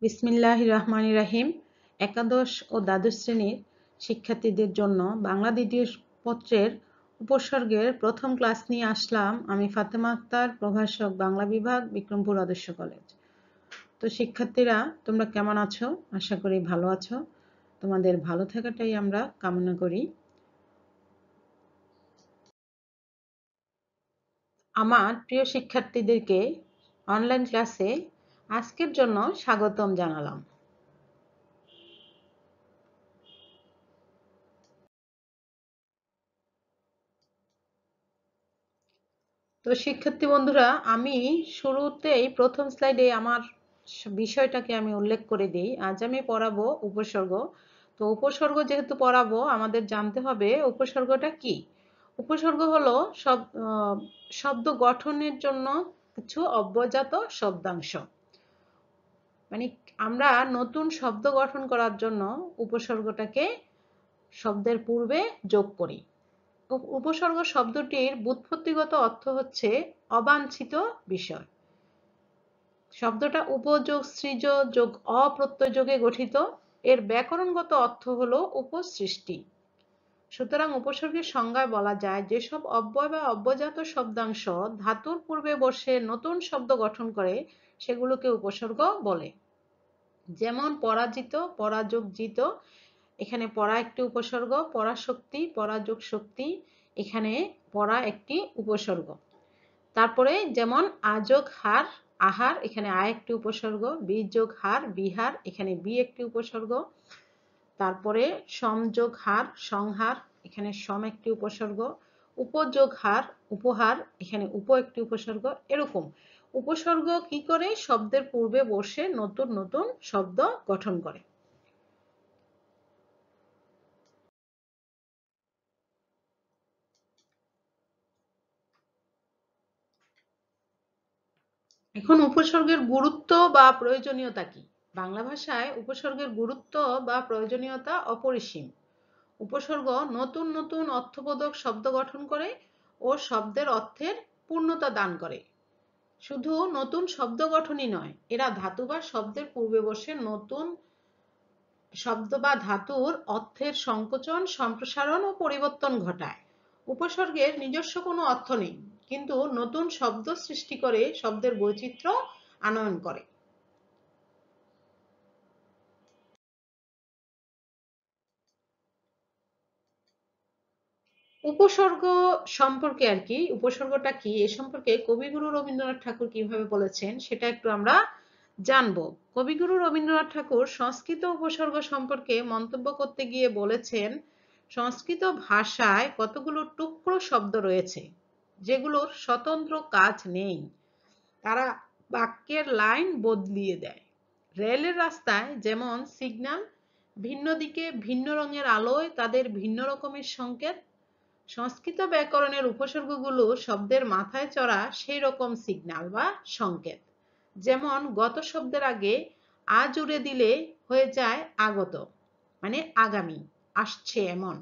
বিসমিল্লাহির রহমানির রহিম। একাদশ ও দ্বাদশ শ্রেণীর শিক্ষার্থীদের জন্য বাংলা দ্বিতীয় পত্রের উপসর্গের প্রথম ক্লাস নিয়ে আসলাম আমি ফাতেমা আক্তার, প্রভাষক, বাংলা বিভাগ, বিক্রমপুর আদর্শ কলেজ। তো শিক্ষার্থীরা, তোমরা কেমন আছো? আশা করি ভালো আছো। তোমাদের ভালো থাকাটাই আমরা কামনা করি। আমার প্রিয় শিক্ষার্থীদেরকে অনলাইন ক্লাসে আজকের জন্য স্বাগতম জানালাম। তো শিক্ষার্থী বন্ধুরা, আমি শুরুতেই প্রথম স্লাইডে আমার বিষয়টাকে আমি উল্লেখ করে দিই। আজ আমি পড়াবো উপসর্গ। তো উপসর্গ যেহেতু পড়াবো, আমাদের জানতে হবে উপসর্গটা কি। উপসর্গ হলো শব্দ গঠনের জন্য কিছু অব্যয়জাত শব্দাংশ। মানে আমরা নতুন শব্দ গঠন করার জন্য উপসর্গটাকে শব্দের পূর্বে যোগ করি। উপসর্গ শব্দটির ব্যুৎপত্তিগত অর্থ হচ্ছে অবাঞ্ছিত বিষয়। শব্দটা উপযোগ সৃজ যোগ অপ্রত্যয়যোগে গঠিত। এর ব্যাকরণগত অর্থ হলো উপসৃষ্টি। সুতরাং উপসর্গের সংজ্ঞায় বলা যায়, যেসব অব্যয় বা অব্যয়জাত শব্দাংশ ধাতুর পূর্বে বসে নতুন শব্দ গঠন করে সেগুলোকে উপসর্গ বলে। যেমন পরাজিত, পরাযোগ জিত, এখানে পরা একটি উপসর্গ, পরাশক্তি, পরাযোগ শক্তি, এখানে পরা একটি উপসর্গ। তারপরে যেমন আযোগ হার, আহার, এখানে আ একটি উপসর্গ, বিযোগ হার, বিহার, এখানে বি একটি উপসর্গ। তারপরে সমযোগ হার, সংহার, এখানে সম একটি উপসর্গ। উপযোগ হার, উপহার, এখানে উপ একটি উপসর্গ। এরকম উপসর্গ কি করে? শব্দের পূর্বে বসে নতুন নতুন শব্দ গঠন করে। এখন উপসর্গের গুরুত্ব বা প্রয়োজনীয়তা কি? বাংলা ভাষায় উপসর্গের গুরুত্ব বা প্রয়োজনীয়তা অপরিসীম। উপসর্গ নতুন নতুন অর্থবোধক শব্দ গঠন করে ও শব্দের অর্থের পূর্ণতা দান করে। শুধু নতুন শব্দ গঠনই নয়, এরা ধাতু বা শব্দের পূর্বে বসে নতুন শব্দ বা ধাতুর অর্থের সংকোচন, সম্প্রসারণ ও পরিবর্তন ঘটায়। উপসর্গের নিজস্ব কোনো অর্থ নেই, কিন্তু নতুন শব্দ সৃষ্টি করে শব্দের বৈচিত্র্য আনয়ন করে। উপসর্গ সম্পর্কে আর কি, উপসর্গটা কি এ সম্পর্কে কবিগুরু রবীন্দ্রনাথ ঠাকুর কিভাবে বলেছেন সেটা একটু আমরা জানবো। কবিগুরু রবীন্দ্রনাথ ঠাকুর সংস্কৃত উপসর্গ সম্পর্কে মন্তব্য করতে গিয়ে বলেছেন, সংস্কৃত ভাষায় কতগুলো টুকরো শব্দ রয়েছে যেগুলোর স্বতন্ত্র কাজ নেই, তারা বাক্যের লাইন বদলিয়ে দেয়। রেলের রাস্তায় যেমন সিগন্যাল, ভিন্ন দিকে ভিন্ন রঙের আলোয় তাদের ভিন্ন রকমের সংকেত, সংস্কৃত ব্যাকরণের উপসর্গগুলো শব্দের মাথায় চড়া সেই রকম সিগন্যাল বা সংকেত। যেমন গত শব্দের আগে আ জুড়ে দিলে হয়ে যায় আগত, মানে আগামী, আসছে এমন।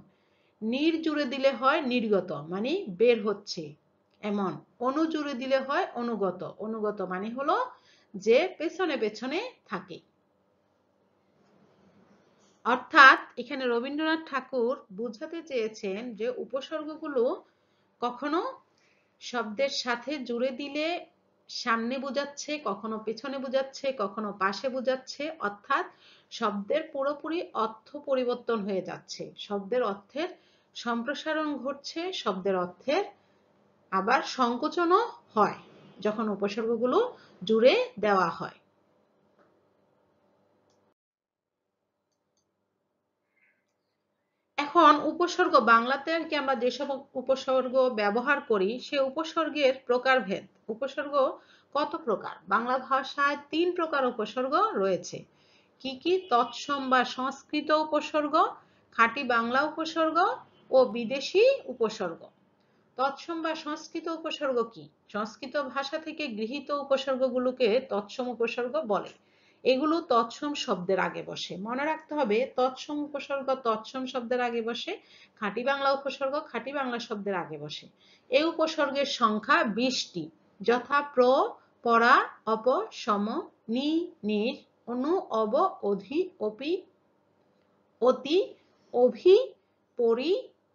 নির জুড়ে দিলে হয় নির্গত, মানে বের হচ্ছে এমন। অনু জুড়ে দিলে হয় অনুগত, অনুগত মানে হলো যে পেছনে পেছনে থাকে। অর্থাৎ এখানে রবীন্দ্রনাথ ঠাকুর বুঝাতে চেয়েছেন যে উপসর্গগুলো কখনো শব্দের সাথে জুড়ে দিলে সামনে বোঝাচ্ছে, কখনো পেছনে বোঝাচ্ছে, কখনো পাশে বোঝাচ্ছে। অর্থাৎ শব্দের পুরোপুরি অর্থ পরিবর্তন হয়ে যাচ্ছে, শব্দের অর্থের সম্প্রসারণ ঘটছে, শব্দের অর্থের আবার সংকোচনও হয় যখন উপসর্গগুলো জুড়ে দেওয়া হয়। এখন উপসর্গ বাংলাতে আর কি আমরা যেসব উপসর্গ ব্যবহার করি সে উপসর্গের প্রকারভেদ। উপসর্গ কত প্রকার? বাংলা ভাষায় 3 প্রকার উপসর্গ রয়েছে। কি কি? তৎসম বা সংস্কৃত উপসর্গ, খাঁটি বাংলা উপসর্গ ও বিদেশি উপসর্গ। তৎসম বা সংস্কৃত উপসর্গ কি? সংস্কৃত ভাষা থেকে গৃহীত উপসর্গগুলোকে তৎসম উপসর্গ বলে। এগুলো তৎসম শব্দের আগে বসে। মনে রাখতে হবে, তৎসম উপসর্গ তৎসম শব্দের আগে বসে, খাঁটি বাংলা উপসর্গ খাঁটি বাংলা শব্দের আগে বসে। এই উপসর্গের সংখ্যা 20টি, যথা প্র, পরা, অপ, সম, নি, নির, অনু, অব, অধি, অপি, অতি, অভি, পরি,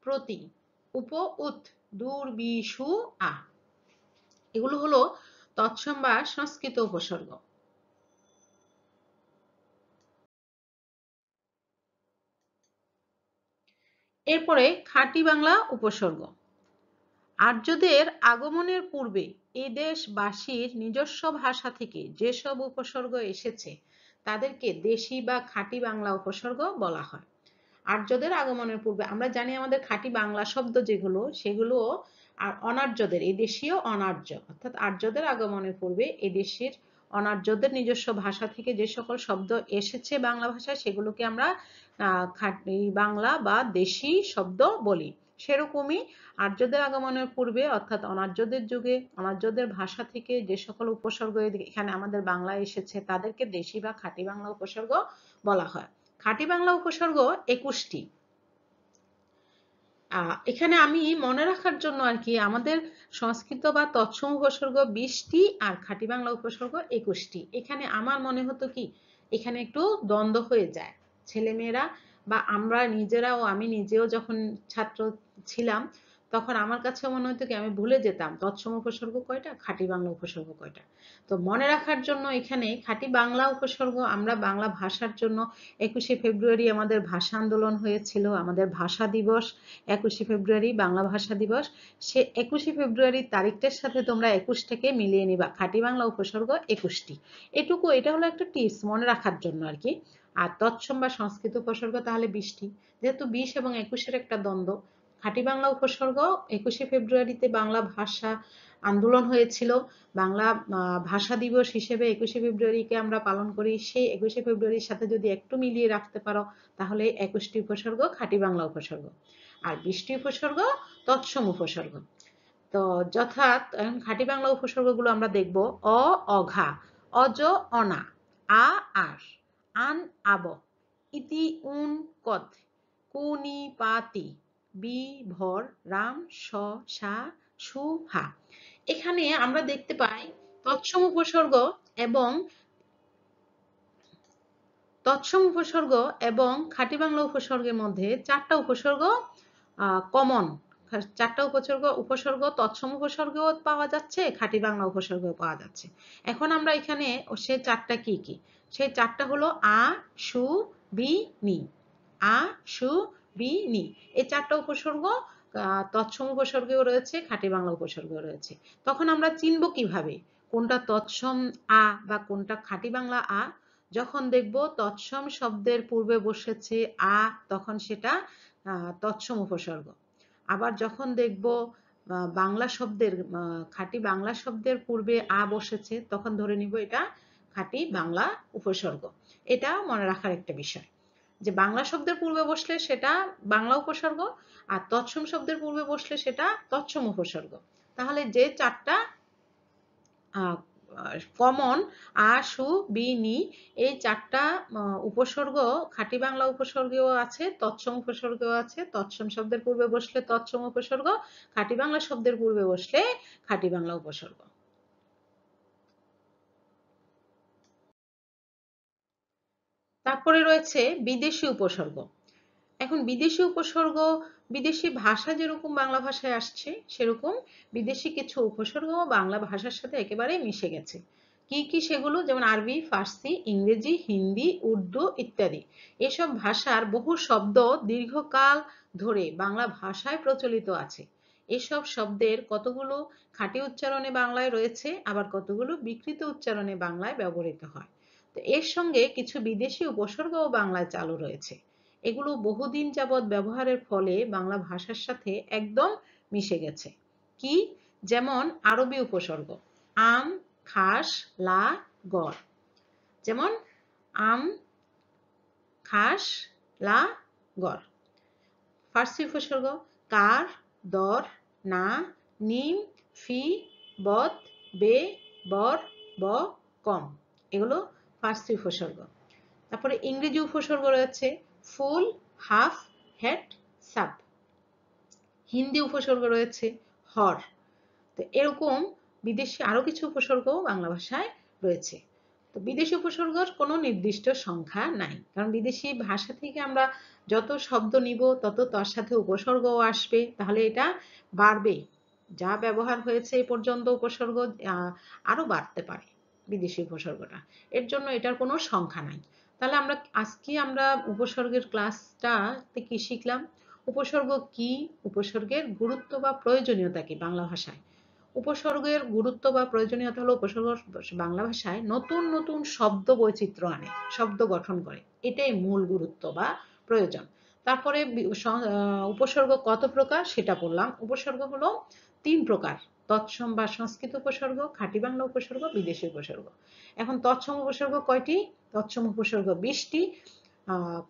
প্রতি, উপ, উত, দূর, বি, সু, আ। এগুলো হলো তৎসম বা সংস্কৃত উপসর্গ। এরপরে খাঁটি বাংলা উপসর্গ। আর্যদের আগমনের পূর্বে এ দেশবাসীর নিজস্ব ভাষা থেকে যেসব উপসর্গ এসেছে তাদেরকে দেশি বা খাঁটি বাংলা উপসর্গ বলা হয়। আর্যদের আগমনের পূর্বে আমরা জানি আমাদের খাঁটি বাংলা শব্দ যেগুলো সেগুলো আর অনার্যদের, এদেশীয় অনার্য অর্থাৎ আর্যদের আগমনের পূর্বে এদেশের অনার্যদের নিজস্ব ভাষা থেকে যে সকল শব্দ এসেছে বাংলা ভাষায় সেগুলোকে আমরা খাঁটি বাংলা বা দেশি শব্দ বলি। সেরকমই আর্যদের আগমনের পূর্বে অর্থাৎ অনার্যদের যুগে অনার্যদের ভাষা থেকে যে সকল উপসর্গ এখানে আমাদের বাংলায় এসেছে তাদেরকে দেশি বা খাঁটি বাংলা উপসর্গ বলা হয়। খাঁটি বাংলা উপসর্গ 21টি। এখানে আমি মনে রাখার জন্য আর কি আমাদের সংস্কৃত বা তৎসম উপসর্গ 20টি আর খাঁটি বাংলা উপসর্গ 21টি। এখানে আমার মনে হতো কি এখানে একটু দ্বন্দ্ব হয়ে যায়। ছেলেমেয়েরা বা আমরা নিজেরাও, আমি নিজেও যখন ছাত্র ছিলাম তখন আমার কাছে মনে হতো কি আমি ভুলে যেতাম তৎসম উপসর্গ কয়টা, খাঁটি বাংলা উপসর্গ কয়টা। তো মনে রাখার জন্য এখানে খাঁটি বাংলা উপসর্গ আমরা বাংলা ভাষার জন্য 21শে ফেব্রুয়ারি আমাদের ভাষা আন্দোলন হয়েছিল, আমাদের ভাষা দিবস 21শে ফেব্রুয়ারি বাংলা ভাষা দিবস। সে 21শে ফেব্রুয়ারির তারিখটার সাথে তোমরা 21টাকে মিলিয়ে নিবা। খাঁটি বাংলা উপসর্গ 21টি। এটুকু, এটা হলো একটা টিপস মনে রাখার জন্য আর কি। আর তৎসম বা সংস্কৃত উপসর্গ তাহলে 20টি। যেহেতু 20 এবং 21-এর একটা দ্বন্দ্ব, খাঁটি বাংলা উপসর্গ 21শে ফেব্রুয়ারিতে বাংলা ভাষা আন্দোলন হয়েছিল। বাংলা ভাষা দিবস হিসেবে 21শে ফেব্রুয়ারিকে আমরা পালন করি। সেই 21শে ফেব্রুয়ারির সাথে যদি একটু মিলিয়ে রাখতে পারো তাহলে 21টি উপসর্গ খাঁটি বাংলা উপসর্গ। আর 20টি উপসর্গ তৎসম উপসর্গ। তো যথাৎ খাঁটি বাংলা উপসর্গগুলো আমরা দেখব। অ, অঘা, অজ, অনা, আ, আর, আন, আব, ইতি, উন, কদ, কুনি, পাতি, বি, ভর, রাম, স, সা, সু, হা। এখানে আমরা দেখতে পাই তৎসম উপসর্গ এবং খাঁটি বাংলা উপসর্গের মধ্যে 4টা উপসর্গ কমন। 4টা উপসর্গ তৎসম উপসর্গও পাওয়া যাচ্ছে, খাঁটি বাংলা উপসর্গও পাওয়া যাচ্ছে। এখন আমরা এখানে সে 4টা কি কি, সেই 4টা হলো আ, সু, বি, নি। আ, সু, বি, নি। এই 4টা উপসর্গ তৎসম উপসর্গেও রয়েছে, খাঁটি বাংলা উপসর্গেও রয়েছে। তখন আমরা চিনব কিভাবে কোনটা তৎসম আ বা কোনটা খাঁটি বাংলা আ? যখন দেখব তৎসম শব্দের পূর্বে বসেছে আ তখন সেটা তৎসম উপসর্গ। আবার যখন দেখব বাংলা শব্দের খাঁটি বাংলা শব্দের পূর্বে আ বসেছে তখন ধরে নিব এটা খাঁটি বাংলা উপসর্গ। এটা মনে রাখার একটা বিষয় যে বাংলা শব্দের পূর্বে বসলে সেটা বাংলা উপসর্গ আর তৎসম শব্দের পূর্বে বসলে সেটা তৎসম উপসর্গ। তাহলে যে 4টা কমন আ, সু, বি, নি, এই 4টা উপসর্গ খাঁটি বাংলা উপসর্গেও আছে, তৎসম উপসর্গেও আছে। তৎসম শব্দের পূর্বে বসলে তৎসম উপসর্গ, খাঁটি বাংলা শব্দের পূর্বে বসলে খাঁটি বাংলা উপসর্গ। তারপরে রয়েছে বিদেশি উপসর্গ। এখন বিদেশি উপসর্গ, বিদেশি ভাষা যেরকম বাংলা ভাষায় আসছে সেরকম বিদেশি কিছু উপসর্গ বাংলা ভাষার সাথে একেবারে মিশে গেছে। কি কি সেগুলো? যেমন আরবি, ফার্সি, ইংরেজি, হিন্দি, উর্দু ইত্যাদি। এসব ভাষার বহু শব্দ দীর্ঘকাল ধরে বাংলা ভাষায় প্রচলিত আছে। এসব শব্দের কতগুলো খাঁটি উচ্চারণে বাংলায় রয়েছে, আবার কতগুলো বিকৃত উচ্চারণে বাংলায় ব্যবহৃত হয়। তো এর সঙ্গে কিছু বিদেশি উপসর্গও বাংলায় চালু রয়েছে। এগুলো বহুদিন যাবৎ ব্যবহারের ফলে বাংলা ভাষার সাথে একদম মিশে গেছে। কি? যেমন আরবি উপসর্গ আম, খাস, লা, গর। যেমন আম, খাস, লা, গর। ফার্সি উপসর্গ কার, দর, না, নিম, ফি, বদ, বে, বর, ব, কম। এগুলো ফার্সি উপসর্গ। তারপরে ইংরেজি উপসর্গ রয়েছে ফুল, হাফ, হেড, সাব। হিন্দি উপসর্গ রয়েছে হর। তো এরকম বিদেশি আরো কিছু উপসর্গ বাংলা ভাষায় রয়েছে। তো বিদেশি উপসর্গের কোনো নির্দিষ্ট সংখ্যা নাই, কারণ বিদেশি ভাষা থেকে আমরা যত শব্দ নিব তত তার সাথে উপসর্গও আসবে, তাহলে এটা বাড়বে। যা ব্যবহার হয়েছে এই পর্যন্ত উপসর্গ আরো বাড়তে পারে বিদেশি উপসর্গটা, এর জন্য এটার কোনো সংখ্যা নাই। তাহলে আমরা উপসর্গের ক্লাসটাতে কি শিখলাম? উপসর্গ কি, উপসর্গের গুরুত্ব বা প্রয়োজনীয়তা কি বাংলা ভাষায়। উপসর্গের গুরুত্ব বা প্রয়োজনীয়তা হলো উপসর্গ বাংলা ভাষায় নতুন নতুন শব্দ বৈচিত্র্য আনে, শব্দ গঠন করে, এটাই মূল গুরুত্ব বা প্রয়োজন। তারপরে উপসর্গ কত প্রকার সেটা বললাম। উপসর্গ হলো 3 প্রকার: তৎসম বা সংস্কৃত উপসর্গ, খাঁটি বাংলা উপসর্গ, বিদেশি উপসর্গ। এখন তৎসম উপসর্গ কয়টি? তৎসম উপসর্গ 20টি,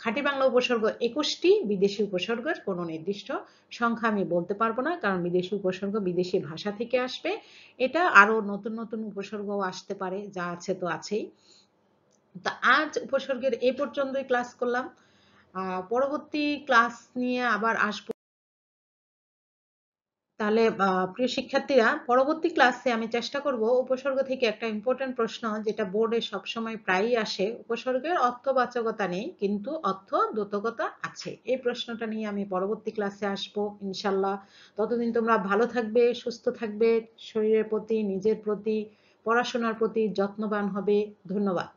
খাঁটি বাংলা উপসর্গ 21টি, বিদেশি উপসর্গের কোনো নির্দিষ্ট সংখ্যা আমি বলতে পারবো না, কারণ বিদেশি উপসর্গ বিদেশি ভাষা থেকে আসবে। এটা আরো নতুন নতুন উপসর্গও আসতে পারে, যা আছে তো আছেই। তা আজ উপসর্গের এই পর্যন্তই ক্লাস করলাম। পরবর্তী ক্লাস নিয়ে আবার আসবো। তাহলে প্রিয় শিক্ষার্থীরা, পরবর্তী ক্লাসে আমি চেষ্টা করব উপসর্গ থেকে একটা ইম্পর্টেন্ট প্রশ্ন, যেটা বোর্ডে সবসময় প্রায়ই আসে, উপসর্গের অর্থবাচকতা নেই কিন্তু অর্থ দ্যোতকতা আছে, এই প্রশ্নটা নিয়ে আমি পরবর্তী ক্লাসে আসব ইনশাল্লাহ। ততদিন তোমরা ভালো থাকবে, সুস্থ থাকবে, শরীরের প্রতি, নিজের প্রতি, পড়াশোনার প্রতি যত্নবান হবে। ধন্যবাদ।